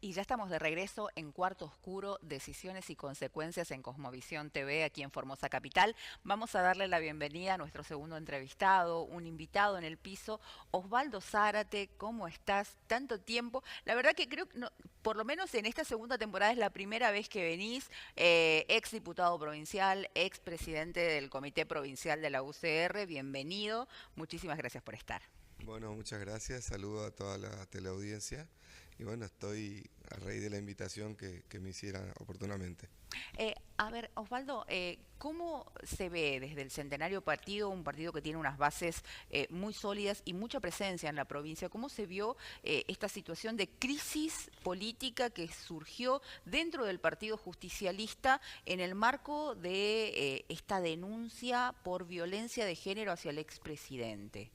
Y ya estamos de regreso en Cuarto Oscuro, Decisiones y Consecuencias en Cosmovisión TV, aquí en Formosa Capital. Vamos a darle la bienvenida a nuestro segundo entrevistado, un invitado en el piso, Osvaldo Zárate. ¿Cómo estás? Tanto tiempo. La verdad que creo que, no, por lo menos en esta segunda temporada es la primera vez que venís, ex diputado provincial, ex presidente del Comité Provincial de la UCR. Bienvenido. Muchísimas gracias por estar. Bueno, muchas gracias. Saludo a toda la teleaudiencia. Y bueno, estoy a raíz de la invitación que me hicieran oportunamente. A ver, Osvaldo, ¿cómo se ve desde el Centenario Partido, un partido que tiene unas bases muy sólidas y mucha presencia en la provincia? ¿Cómo se vio esta situación de crisis política que surgió dentro del Partido Justicialista en el marco de esta denuncia por violencia de género hacia el expresidente?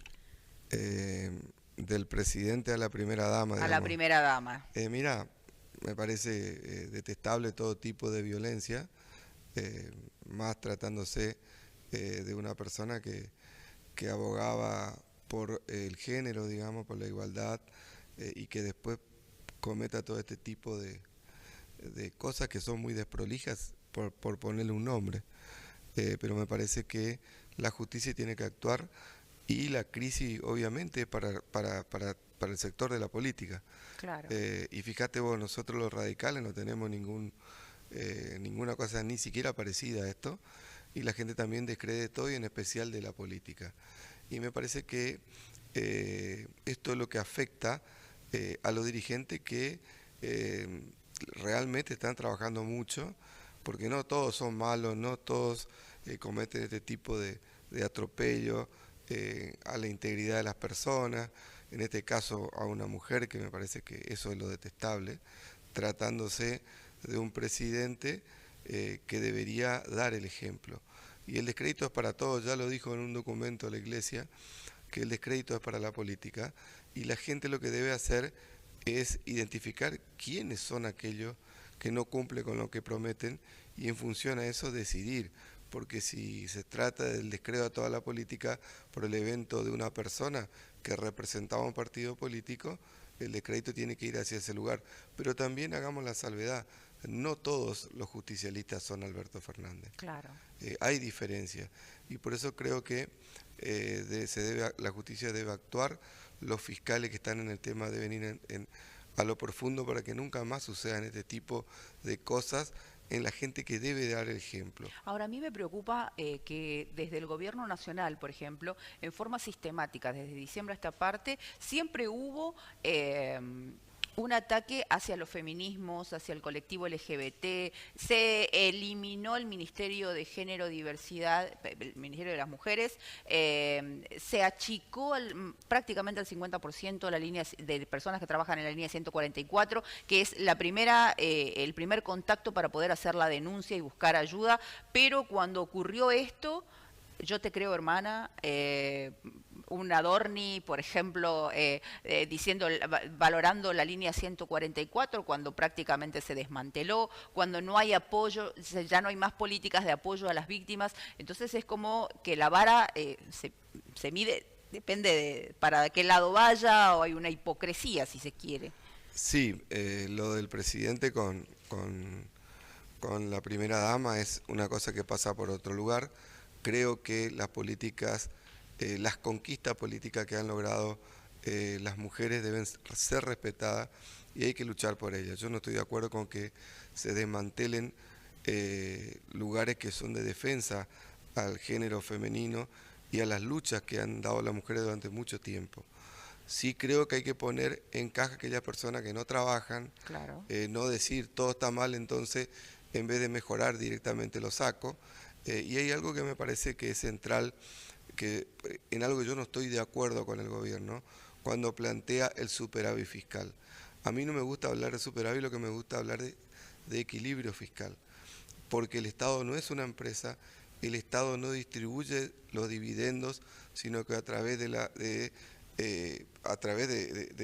Eh, Del presidente a la primera dama, A la digamos. primera dama. Mira, me parece detestable todo tipo de violencia, más tratándose de una persona que abogaba por el género, digamos, por la igualdad, y que después cometa todo este tipo de cosas que son muy desprolijas por ponerle un nombre. Pero me parece que la justicia tiene que actuar y la crisis obviamente para el sector de la política. Claro. Y fíjate vos, nosotros los radicales no tenemos ninguna cosa ni siquiera parecida a esto, y la gente también descree todo y en especial de la política. Y me parece que esto es lo que afecta a los dirigentes que realmente están trabajando mucho, porque no todos son malos, no todos cometen este tipo de atropello a la integridad de las personas, en este caso a una mujer, que me parece que eso es lo detestable, tratándose de un presidente que debería dar el ejemplo. Y el descrédito es para todos, ya lo dijo en un documento la Iglesia, que el descrédito es para la política, y la gente lo que debe hacer es identificar quiénes son aquellos que no cumplen con lo que prometen y en función a eso decidir, porque si se trata del descrédito a toda la política por el evento de una persona que representaba un partido político, el descrédito tiene que ir hacia ese lugar. Pero también hagamos la salvedad, no todos los justicialistas son Alberto Fernández. Claro. Hay diferencias y por eso creo que la justicia debe actuar, los fiscales que están en el tema deben ir a lo profundo para que nunca más sucedan este tipo de cosas en la gente que debe dar el ejemplo. Ahora, a mí me preocupa que desde el gobierno nacional, por ejemplo, en forma sistemática, desde diciembre a esta parte, siempre hubo un ataque hacia los feminismos, hacia el colectivo LGBT. Se eliminó el Ministerio de Género, Diversidad, el Ministerio de las Mujeres. Se achicó prácticamente al 50% la línea de personas que trabajan en la línea 144, que es la primera, el primer contacto para poder hacer la denuncia y buscar ayuda. Pero cuando ocurrió esto, yo te creo, hermana, un Adorni, por ejemplo, diciendo, valorando la línea 144 cuando prácticamente se desmanteló, cuando no hay apoyo, ya no hay más políticas de apoyo a las víctimas. Entonces es como que la vara se mide, depende de para qué lado vaya, o hay una hipocresía, si se quiere. Sí, lo del presidente con la primera dama es una cosa que pasa por otro lugar. Creo que las políticas, las conquistas políticas que han logrado las mujeres deben ser respetadas y hay que luchar por ellas. Yo no estoy de acuerdo con que se desmantelen lugares que son de defensa al género femenino y a las luchas que han dado las mujeres durante mucho tiempo. Sí creo que hay que poner en caja a aquellas personas que no trabajan, Claro. no decir todo está mal, entonces en vez de mejorar directamente lo saco. Y hay algo que me parece que es central, que en algo yo no estoy de acuerdo con el gobierno, cuando plantea el superávit fiscal. A mí no me gusta hablar de superávit, lo que me gusta hablar de equilibrio fiscal, porque el Estado no es una empresa, el Estado no distribuye los dividendos, sino que a través del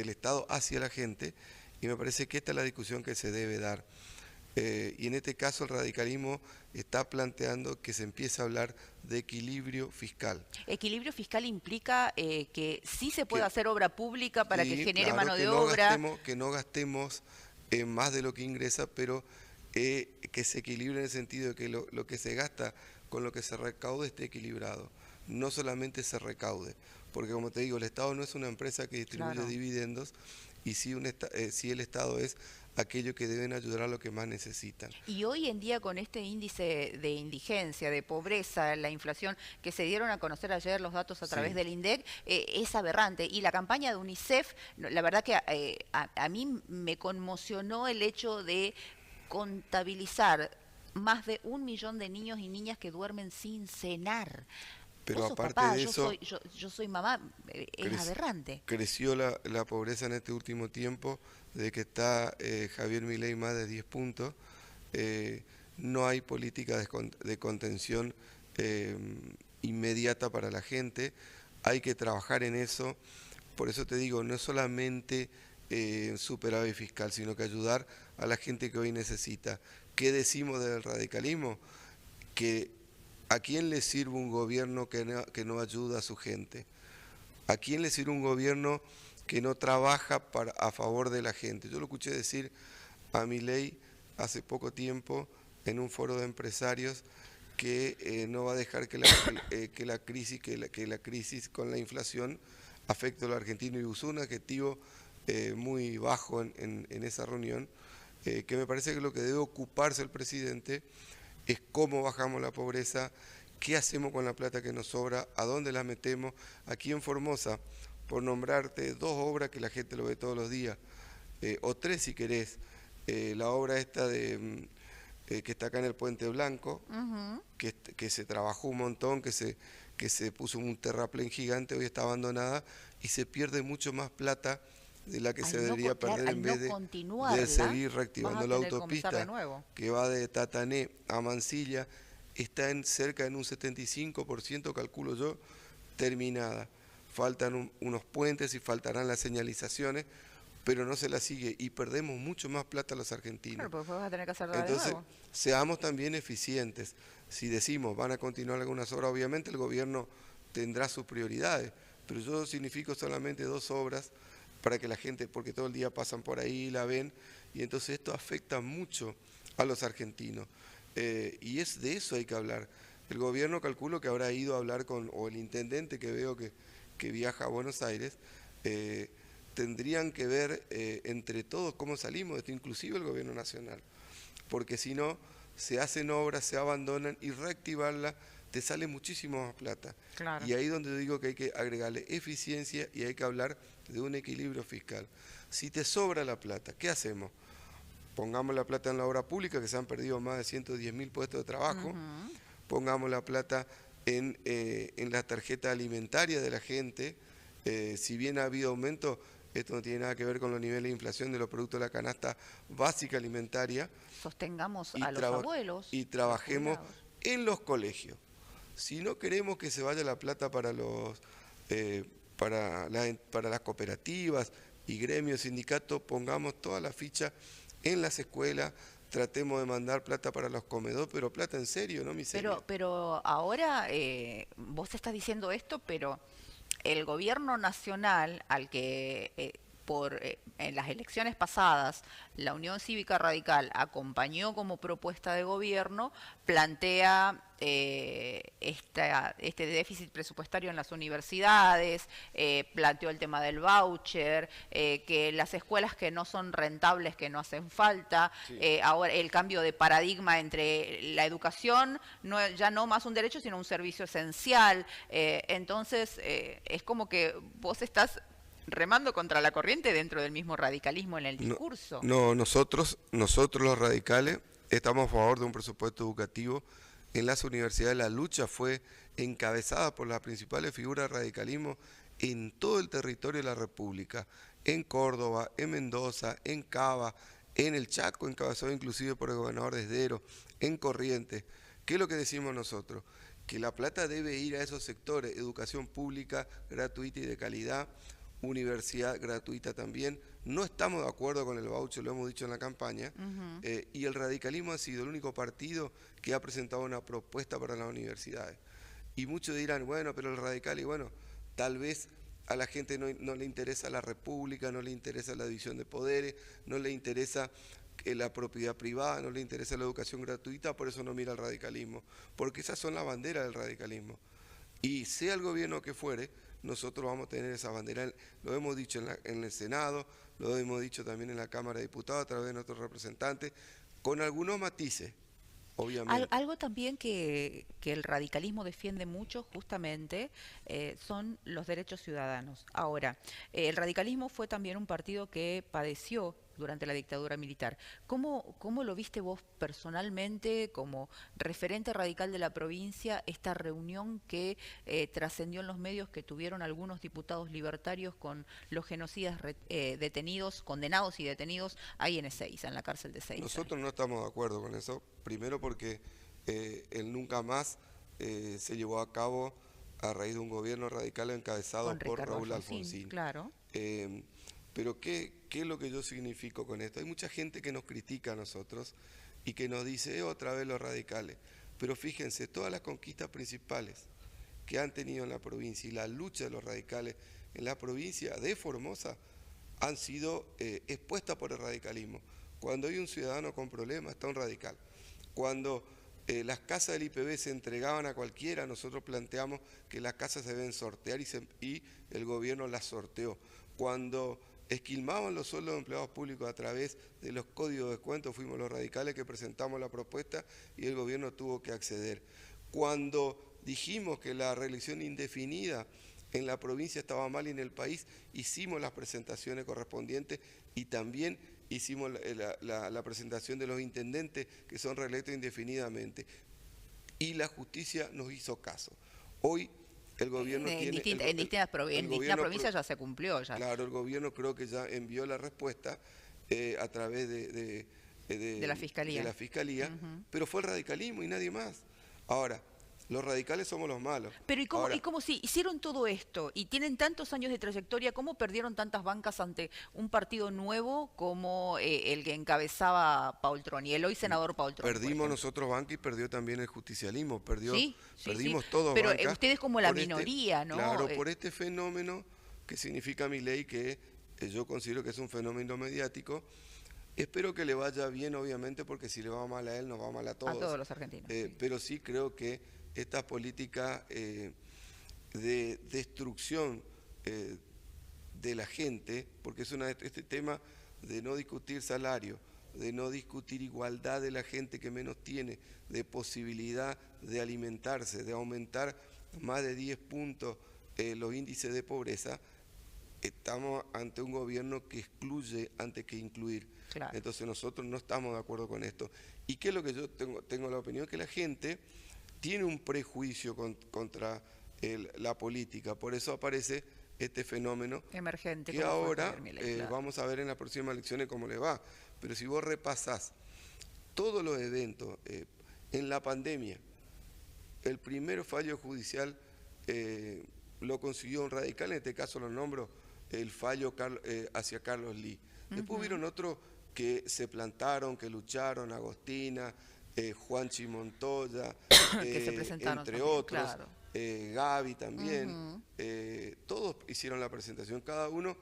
Estado hacia la gente, y me parece que esta es la discusión que se debe dar. Y en este caso el radicalismo está planteando que se empiece a hablar de equilibrio fiscal. Equilibrio fiscal implica que sí se puede Que, hacer obra pública para que sí, genere claro, mano de obra. que no gastemos más de lo que ingresa, pero que se equilibre en el sentido de que lo que se gasta con lo que se recaude esté equilibrado, no solamente se recaude, porque como te digo, el Estado no es una empresa que distribuye Claro. dividendos, y sí el Estado es aquello que deben ayudar a los que más necesitan. Y hoy en día con este índice de indigencia, de pobreza, la inflación que se dieron a conocer ayer los datos a través Sí, del INDEC, es aberrante. Y la campaña de UNICEF, la verdad que a mí me conmocionó el hecho de contabilizar más de 1 millón de niños y niñas que duermen sin cenar. Vos pero sos aparte papá, de eso, yo soy mamá, es crec- aberrante. creció la pobreza en este último tiempo, desde que está Javier Milei más de 10 puntos. eh, no hay política de contención eh, inmediata para la gente, hay que trabajar en eso. Por eso te digo, no es solamente superávit fiscal, sino que ayudar a la gente que hoy necesita. ¿Qué decimos del radicalismo? Que ¿a quién le sirve un gobierno que no ayuda a su gente? ¿A quién le sirve un gobierno que no trabaja a favor de la gente? Yo lo escuché decir a Milei hace poco tiempo en un foro de empresarios que no va a dejar que la crisis con la inflación afecte a los argentinos, y usó un adjetivo muy bajo en esa reunión, que me parece que lo que debe ocuparse el presidente es cómo bajamos la pobreza, qué hacemos con la plata que nos sobra, a dónde la metemos. Aquí en Formosa, por nombrarte dos obras que la gente lo ve todos los días, o tres si querés, la obra esta que está acá en el Puente Blanco, Ujú. que se trabajó un montón, que se puso un terraplén gigante, hoy está abandonada, y se pierde mucho más plata de la que se debería Claro, perder, en al vez no de continuarla, seguir vas a reactivando la tener que comenzar de autopista nuevo. que va de Tatané a Mansilla. Está en cerca en un 75%, calculo yo, terminada. Faltan unos puentes y faltarán las señalizaciones, pero no se la sigue, y perdemos mucho más plata los Claro, argentinos. porque después vas a tener que hacerla de Entonces, nuevo. seamos también eficientes. Si decimos van a continuar algunas obras, obviamente el gobierno tendrá sus prioridades, pero yo significo solamente dos obras para que la gente, porque todo el día pasan por ahí, la ven, y entonces esto afecta mucho a los argentinos. Y es de eso hay que hablar. El gobierno, calculo que habrá ido a hablar o el intendente que veo que viaja a Buenos Aires, eh, tendrían que ver entre todos cómo salimos de esto, inclusive el gobierno nacional, porque si no, se hacen obras, se abandonan, y reactivarla te sale muchísimo más plata. Claro. Y ahí donde digo que hay que agregarle eficiencia y hay que hablar de un equilibrio fiscal. Si te sobra la plata, ¿qué hacemos? Pongamos la plata en la obra pública, que se han perdido más de 110.000 puestos de trabajo. Ujú. Pongamos la plata en la tarjeta alimentaria de la gente. Si bien ha habido aumento, esto no tiene nada que ver con los niveles de inflación de los productos de la canasta básica alimentaria. Sostengamos y, a los traba- abuelos, y a los trabajemos jubilados. en los colegios. Si no queremos que se vaya la plata eh, para las cooperativas y gremios, sindicatos, pongamos toda la ficha en las escuelas, tratemos de mandar plata para los comedores, pero plata en serio, no miseria. Pero ahora vos estás diciendo esto, pero el gobierno nacional al que en las elecciones pasadas la Unión Cívica Radical acompañó como propuesta de gobierno, plantea este déficit presupuestario en las universidades, planteó el tema del voucher, que las escuelas que no son rentables, que no hacen falta, Sí. ahora el cambio de paradigma entre la educación, ya no más un derecho, sino un servicio esencial. Entonces, es como que vos estás remando contra la corriente dentro del mismo radicalismo en el No, discurso. no, nosotros los radicales estamos a favor de un presupuesto educativo. En las universidades la lucha fue encabezada por las principales figuras del radicalismo en todo el territorio de la República, en Córdoba, en Mendoza, en Cava, en el Chaco, encabezado inclusive por el gobernador Desdero, en Corrientes. ¿Qué es lo que decimos nosotros? Que la plata debe ir a esos sectores: educación pública, gratuita y de calidad, universidad gratuita también. No estamos de acuerdo con el voucher, lo hemos dicho en la campaña, Ujú. y el radicalismo ha sido el único partido que ha presentado una propuesta para las universidades. Y muchos dirán, bueno, pero el radical, y bueno, tal vez a la gente no le interesa la república, no le interesa la división de poderes, no le interesa la propiedad privada, no le interesa la educación gratuita, por eso no mira el radicalismo, porque esas son las banderas del radicalismo. Y sea el gobierno que fuere, nosotros vamos a tener esa bandera, lo hemos dicho en el Senado, lo hemos dicho también en la Cámara de Diputados a través de nuestros representantes, con algunos matices, obviamente. Algo también que el radicalismo defiende mucho justamente son los derechos ciudadanos. Ahora, el radicalismo fue también un partido que padeció durante la dictadura militar. ¿Cómo lo viste vos personalmente como referente radical de la provincia, esta reunión que trascendió en los medios que tuvieron algunos diputados libertarios con los genocidas detenidos, condenados y detenidos ahí en Ezeiza, en la cárcel de Ezeiza? Nosotros no estamos de acuerdo con eso, primero porque el nunca más se llevó a cabo a raíz de un gobierno radical encabezado por Raúl Alfonsín. Claro. Pero ¿qué es lo que yo significo con esto? Hay mucha gente que nos critica a nosotros y que nos dice, otra vez los radicales. Pero fíjense, todas las conquistas principales que han tenido en la provincia y la lucha de los radicales en la provincia de Formosa han sido expuestas por el radicalismo. Cuando hay un ciudadano con problemas, está un radical. Cuando las casas del IPB se entregaban a cualquiera, nosotros planteamos que las casas se deben sortear y el gobierno las sorteó. Cuando esquilmaban los sueldos de empleados públicos a través de los códigos de descuento, fuimos los radicales que presentamos la propuesta y el gobierno tuvo que acceder. Cuando dijimos que la reelección indefinida en la provincia estaba mal y en el país, hicimos las presentaciones correspondientes y también hicimos la presentación de los intendentes que son reelectos indefinidamente. Y la justicia nos hizo caso. Hoy el gobierno en distintas provincias ya se cumplió. Ya. Claro, el gobierno creo que ya envió la respuesta a través de la Fiscalía. Pero fue el radicalismo y nadie más. Ahora, los radicales somos los malos. Pero ¿y cómo si hicieron todo esto y tienen tantos años de trayectoria, cómo perdieron tantas bancas ante un partido nuevo como el que encabezaba Paul Troni, el hoy senador Paul Troni? Perdimos nosotros banca y perdió también el justicialismo, perdimos sí. todos pero banca. Ustedes como la minoría, ¿no? Claro, por este fenómeno que significa Milei, que yo considero que es un fenómeno mediático. Espero que le vaya bien, obviamente, porque si le va mal a él, nos va mal a todos. A todos los argentinos. Pero sí creo que esta política de destrucción de la gente, porque es este tema de no discutir salario, de no discutir igualdad de la gente que menos tiene, de posibilidad de alimentarse, de aumentar más de 10 puntos los índices de pobreza, estamos ante un gobierno que excluye antes que incluir. Claro. Entonces nosotros no estamos de acuerdo con esto. ¿Y qué es lo que yo tengo la opinión? Que la gente tiene un prejuicio contra la política, por eso aparece este fenómeno emergente que ahora vamos a ver en las próximas elecciones cómo le va. Pero si vos repasás todos los eventos en la pandemia, el primer fallo judicial lo consiguió un radical, en este caso lo nombro el fallo hacia Carlos Lee. Después hubieron otros que se plantaron, que lucharon, Agostina, Juanchi Montoya, que se presentaron entre también, otros, claro. Gaby también, todos hicieron la presentación, cada uno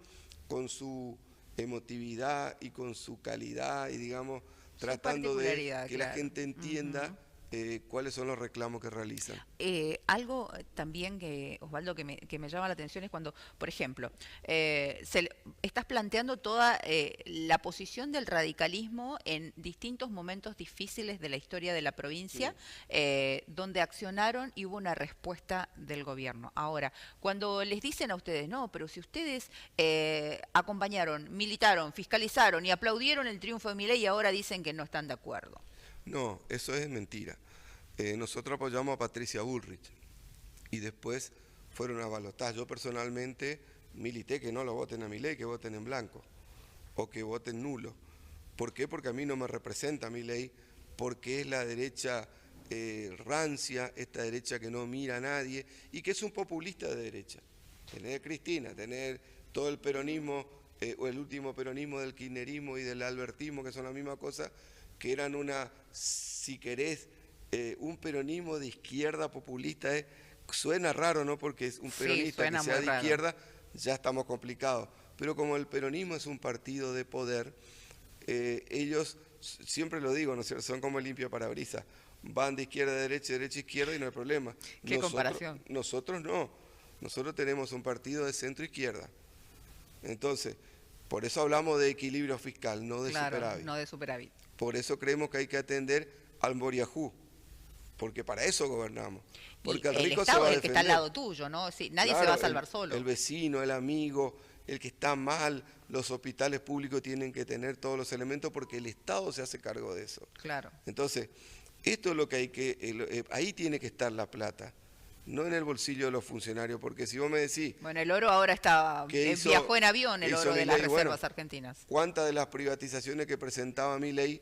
con su emotividad y con su calidad y digamos tratando de que la gente entienda cuáles son los reclamos que realizan. Algo también que, Osvaldo, que me llama la atención es cuando, por ejemplo, estás planteando toda la posición del radicalismo en distintos momentos difíciles de la historia de la provincia, donde accionaron y hubo una respuesta del gobierno. Ahora, cuando les dicen a ustedes, no, pero si ustedes acompañaron, militaron, fiscalizaron y aplaudieron el triunfo de Milei y ahora dicen que no están de acuerdo. No, eso es mentira. Nosotros apoyamos a Patricia Bullrich y después fueron a balotaje. Yo personalmente milité que no lo voten a Milei, que voten en blanco o que voten nulo. ¿Por qué? Porque a mí no me representa Milei, porque es la derecha rancia, esta derecha que no mira a nadie y que es un populista de derecha. Tener Cristina, tener todo el peronismo o el último peronismo del kirchnerismo y del albertismo, que son la misma cosa, que eran si querés, un peronismo de izquierda populista, suena raro, ¿no? Porque es un peronista que sea de izquierda, ya estamos complicados. Pero como el peronismo es un partido de poder, ellos, siempre lo digo, ¿no es cierto?, son como el limpio parabrisas. Van de izquierda a derecha, derecha a izquierda y no hay problema. ¿Qué comparación? Nosotros no. Nosotros tenemos un partido de centro-izquierda. Entonces, por eso hablamos de equilibrio fiscal, no de superávit. No de superávit. Por eso creemos que hay que atender al Moriajú, porque para eso gobernamos. Porque Y el rico Estado se va a es el que está al defender. lado tuyo, ¿no? Sí, nadie Claro, se va a salvar solo. El vecino, el amigo, el que está mal, los hospitales públicos tienen que tener todos los elementos porque el Estado se hace cargo de eso. Claro. Entonces, esto es lo que hay que, ahí tiene que estar la plata, no en el bolsillo de los funcionarios, porque si vos me decís... Bueno, el oro ahora viajó en avión, el oro de las reservas argentinas. ¿Cuántas de las privatizaciones que presentaba Milei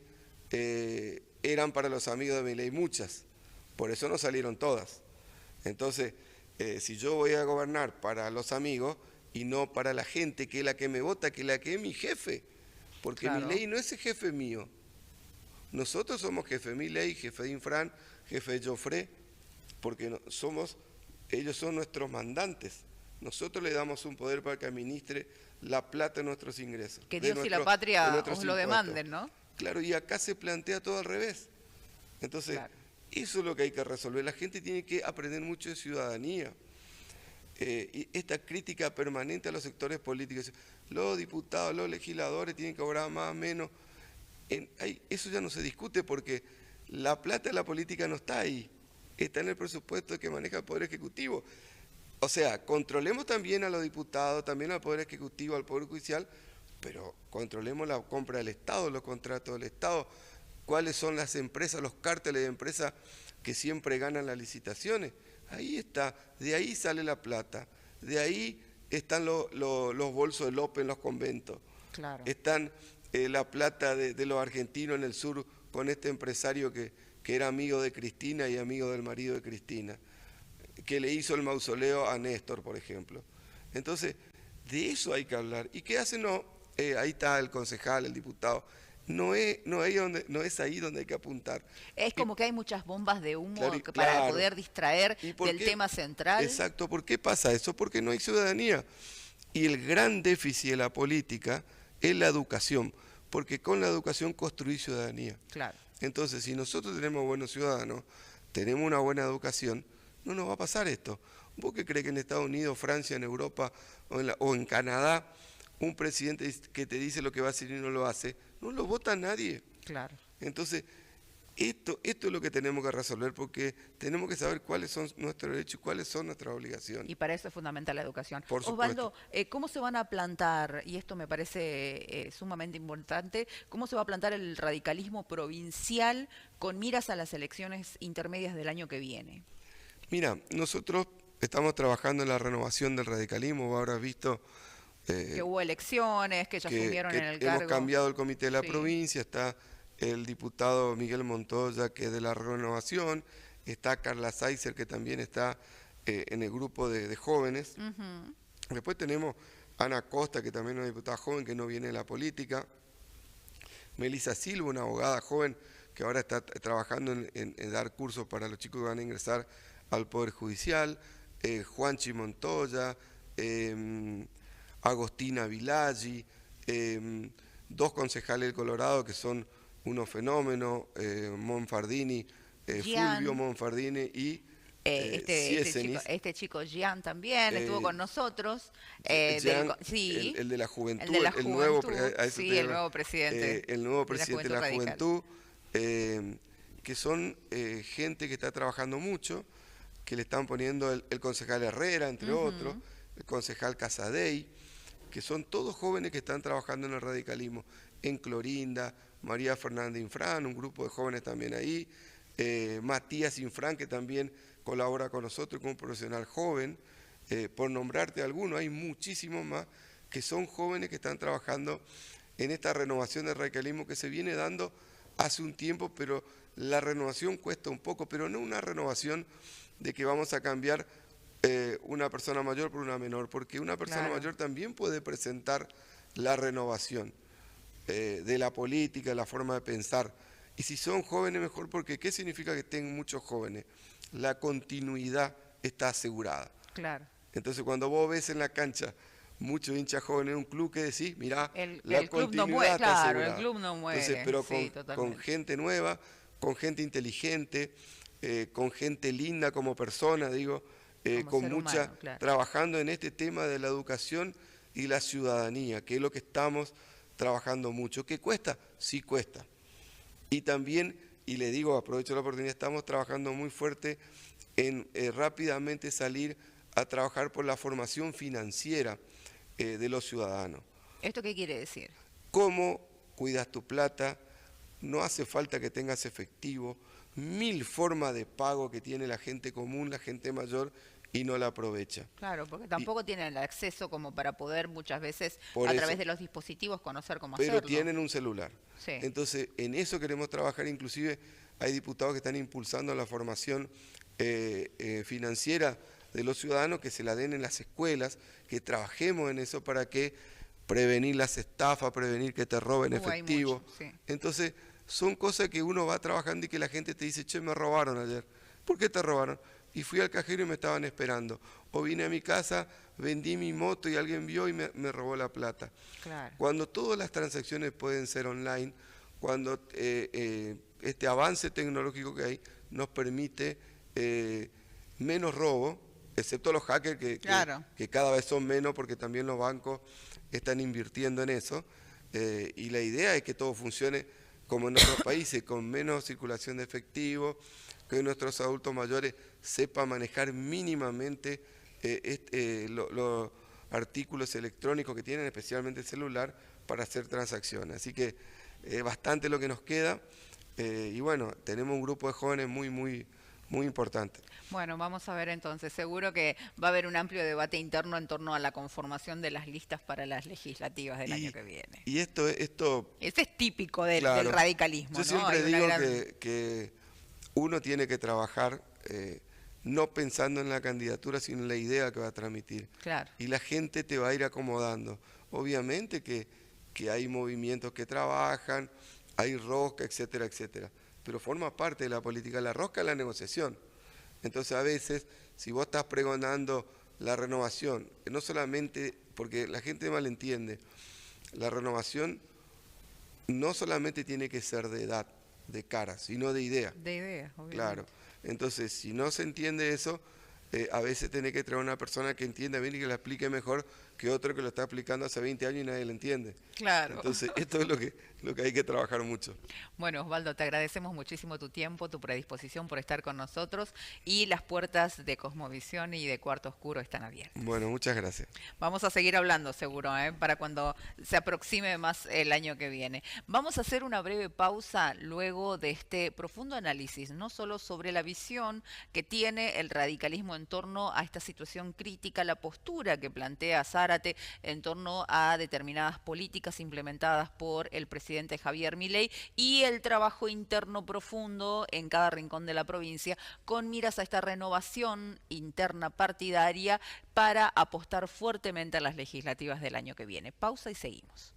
eran para los amigos de Milei? Muchas, por eso no salieron todas. Entonces, si yo voy a gobernar para los amigos y no para la gente que es la que me vota, que es la que es mi jefe, porque Claro. Milei no es el jefe mío. Nosotros somos jefe de Milei, jefe de Infran, jefe de Joffre, porque ellos son nuestros mandantes. Nosotros le damos un poder para que administre la plata de nuestros ingresos. Que Dios y la patria os lo impuestos. demanden, ¿no? Claro, y acá se plantea todo al revés. Entonces, Claro. eso es lo que hay que resolver. La gente tiene que aprender mucho de ciudadanía. Y esta crítica permanente a los sectores políticos, los diputados, los legisladores tienen que cobrar más o menos. Eso ya no se discute porque la plata de la política no está ahí, está en el presupuesto que maneja el Poder Ejecutivo. O sea, controlemos también a los diputados, también al Poder Ejecutivo, al Poder Judicial, pero controlemos la compra del Estado, los contratos del Estado, cuáles son las empresas, los cárteles de empresas que siempre ganan las licitaciones. Ahí está, de ahí sale la plata, de ahí están los bolsos de López en los conventos, Claro. están la plata de los argentinos en el sur con este empresario que era amigo de Cristina y amigo del marido de Cristina, que le hizo el mausoleo a Néstor, por ejemplo. Entonces, de eso hay que hablar. ¿Y qué hacen? No, ahí está el concejal, el diputado. No es ahí donde hay que apuntar. Es como que hay muchas bombas de humo Claro, para claro. poder distraer ¿Y por del qué? tema central. Exacto. ¿Por qué pasa eso? Porque no hay ciudadanía. Y el gran déficit de la política es la educación, porque con la educación construís ciudadanía. Claro. Entonces, si nosotros tenemos buenos ciudadanos, tenemos una buena educación, no nos va a pasar esto. ¿Vos qué crees que en Estados Unidos, Francia, en Europa o en Canadá, un presidente que te dice lo que va a hacer y no lo hace, no lo vota nadie? Claro. Entonces, esto es lo que tenemos que resolver porque tenemos que saber cuáles son nuestros derechos y cuáles son nuestras obligaciones. Y para eso es fundamental la educación. Por Osvaldo, ¿cómo se van a plantar, y esto me parece sumamente importante, cómo se va a plantar el radicalismo provincial con miras a las elecciones intermedias del año que viene? Mira, nosotros estamos trabajando en la renovación del radicalismo, vos habrás visto... que hubo elecciones, que ya asumieron en el cargo. Hemos cambiado el comité de la Sí. provincia, está el diputado Miguel Montoya, que es de la renovación, está Carla Saizer, que también está en el grupo de jóvenes. Ujú. Después tenemos Ana Costa, que también es una diputada joven, que no viene de la política. Melissa Silva, una abogada joven, que ahora está trabajando en dar cursos para los chicos que van a ingresar al Poder Judicial. Juanchi Montoya, Agostina Vilaggi, dos concejales del Colorado que son unos fenómenos, Monfardini, Fulvio Monfardini y este chico Gian también estuvo con nosotros. Gian, sí, el de la juventud, el de la el nuevo, sí, el nuevo presidente. El nuevo presidente de la Radical. juventud, que son gente que está trabajando mucho, que le están poniendo el concejal Herrera, entre otros, el concejal Casadei, que son todos jóvenes que están trabajando en el radicalismo, en Clorinda, María Fernanda Infran, un grupo de jóvenes también ahí, Matías Infran, que también colabora con nosotros como un profesional joven, por nombrarte algunos, hay muchísimos más que son jóvenes que están trabajando en esta renovación del radicalismo que se viene dando hace un tiempo, pero la renovación cuesta un poco, pero no una renovación de que vamos a cambiar una persona mayor por una menor, porque una persona mayor también puede presentar la renovación de la política, de la forma de pensar. Y si son jóvenes, mejor, porque ¿qué significa que estén muchos jóvenes? La continuidad está asegurada. Claro. Entonces, cuando vos ves en la cancha muchos hinchas jóvenes en un club que decís, mirá, la El club no continuidad muere, está claro, el asegurada. club no Entonces, muere, pero sí, con totalmente. gente nueva, con gente inteligente, con gente linda como persona, digo, Como con ser mucha, humano, claro. trabajando en este tema de la educación y la ciudadanía, que es lo que estamos trabajando mucho. ¿Qué cuesta? Sí cuesta. Y también, y le digo, aprovecho la oportunidad, estamos trabajando muy fuerte en rápidamente salir a trabajar por la formación financiera de los ciudadanos. ¿Esto qué quiere decir? ¿Cómo cuidas tu plata? No hace falta que tengas efectivo, 1000 formas de pago que tiene la gente común, la gente mayor, y no la aprovecha. Claro, porque Y tampoco tienen el acceso como para poder muchas veces por a través eso, de los dispositivos conocer cómo pero hacerlo. tienen un celular. Sí, Entonces, en eso queremos trabajar, inclusive hay diputados que están impulsando la formación financiera de los ciudadanos, que se la den en las escuelas, que trabajemos en eso para que prevenir las estafas, prevenir que te roben hay efectivo. mucho, sí. Entonces, son cosas que uno va trabajando y que la gente te dice, che, me robaron ayer. ¿Por qué te robaron? Y fui al cajero y me estaban esperando. O vine a mi casa, vendí mi moto y alguien vio y me robó la plata. Claro. Cuando todas las transacciones pueden ser online, cuando este avance tecnológico que hay nos permite menos robo, excepto los hackers Claro. que cada vez son menos porque también los bancos están invirtiendo en eso. Y la idea es que todo funcione como en otros países, con menos circulación de efectivo, que nuestros adultos mayores sepan manejar mínimamente los artículos electrónicos que tienen, especialmente el celular, para hacer transacciones. Así que bastante lo que nos queda. Y bueno, tenemos un grupo de jóvenes muy importante. Bueno, vamos a ver entonces. Seguro que va a haber un amplio debate interno en torno a la conformación de las listas para las legislativas del año que viene. Y esto Ese es típico del claro, radicalismo, yo ¿no? siempre Hay una digo gran... que uno tiene que trabajar no pensando en la candidatura, sino en la idea que va a transmitir. Claro. Y la gente te va a ir acomodando. Obviamente que hay movimientos que trabajan, hay rosca, etcétera, etcétera. Pero forma parte de la política. La rosca es la negociación. Entonces a veces, si vos estás pregonando la renovación, no solamente, porque la gente malentiende, la renovación no solamente tiene que ser de edad, de cara, sino de idea. De ideas, obviamente. Claro. Entonces, si no se entiende eso, a veces tenés que traer una persona que entienda bien y que la explique mejor que otro que lo está aplicando hace 20 años y nadie lo entiende. Claro. Entonces, esto es lo que hay que trabajar mucho. Bueno, Osvaldo, te agradecemos muchísimo tu tiempo, tu predisposición por estar con nosotros y las puertas de Cosmovisión y de Cuarto Oscuro están abiertas. Bueno, muchas gracias. Vamos a seguir hablando seguro, para cuando se aproxime más el año que viene. Vamos a hacer una breve pausa luego de este profundo análisis, no solo sobre la visión que tiene el radicalismo en torno a esta situación crítica, la postura que plantea Zárate en torno a determinadas políticas implementadas por el presidente Javier Milei y el trabajo interno profundo en cada rincón de la provincia con miras a esta renovación interna partidaria para apostar fuertemente a las legislativas del año que viene. Pausa y seguimos.